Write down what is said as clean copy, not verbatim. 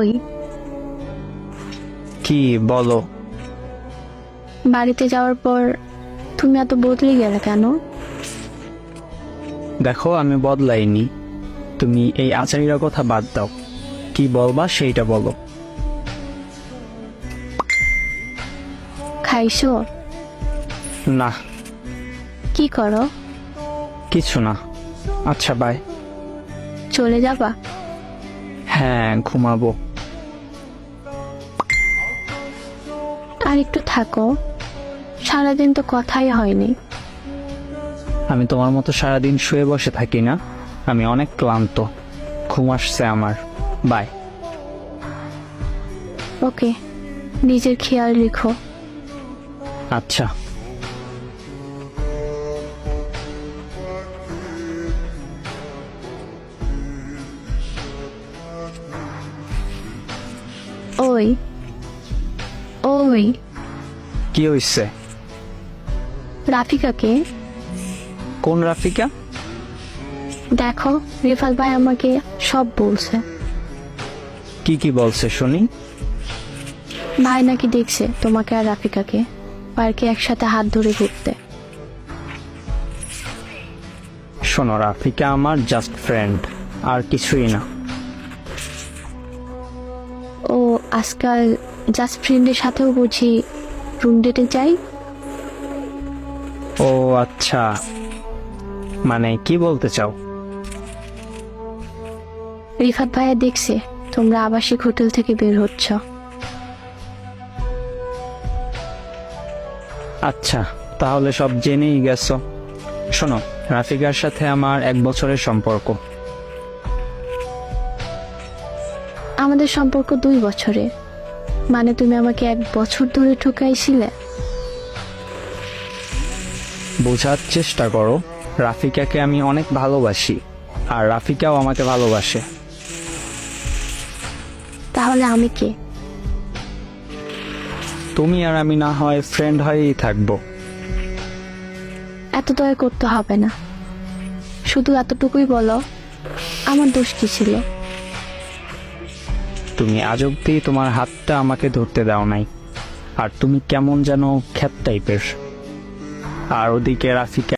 ওই কি বলো? বাড়িতে যাওয়ার পর তুমি এত বদলে গেলে কেন? দেখো, আমি বদলাইনি। তুমি এই আচারিরা কথা বাদ দাও, কি বলবা সেইটা বলো। খাইছো? না, কি করো? কিছু না। আচ্ছা, বাই। চলে যাবা? হ্যাঁ, ঘুমাবো। আর একটু থাকো, সারাদিন তো কথাই হয়নি। আমি তোমার মতো সারাদিন শুয়ে বসে থাকি না। আমি অনেক ক্লান্ত, ঘুম আসছে আমার। বাই। ওকে, নিজের খেয়াল রেখো। আচ্ছা। ওই ওই কি হইছে? রাফিকাকে কোন রাফিকা? দেখো, রিফাত ভাই আমাকে সব বলছে। কি কি বলছে শুনি? ভাই নাকি দেখছে তোমাকে আর রাফিকাকে পার্কে একসাথে হাত ধরে ঘুরতে। শোনো, রাফিকা আমার জাস্ট ফ্রেন্ড, আর কিছুই না। ও আজকাল জাস্ট ফ্রেন্ডের সাথেও বুঝি রুম ডেটে যাই? ও আচ্ছা, মানে কি বলতে চাও? রিফাত ভাইয়া দেখছে তোমরা আবাসিক হোটেল থেকে বের হচ্ছ। আচ্ছা, তাহলে সব জেনেই গেছো। শোনো, রাফিকার সাথে আমার 1 বছরের সম্পর্ক। আমাদের সম্পর্ক 2 বছরে, মানে তুমি আমাকে 1 বছর ধরে ঠকাইছিলে। বোঝার চেষ্টা করো, রাফিকাকে আমি অনেক ভালোবাসি, আর রাফিকাও আমাকে ভালোবাসে। তাহলে আমি কে? তুমি আর আমি না হয় ফ্রেন্ড হয়েই থাকবো। এত দয়া করতে হবে না, শুধু এতটুকুই বলো, আমার দোষ কি ছিল? তুমি আজ অব্দি তোমার হাতটা আমাকে ধরতে দাও নাই, আর তুমি কেমন যেন খ্যাত টাইপের। আর ওদিকে রাফিকা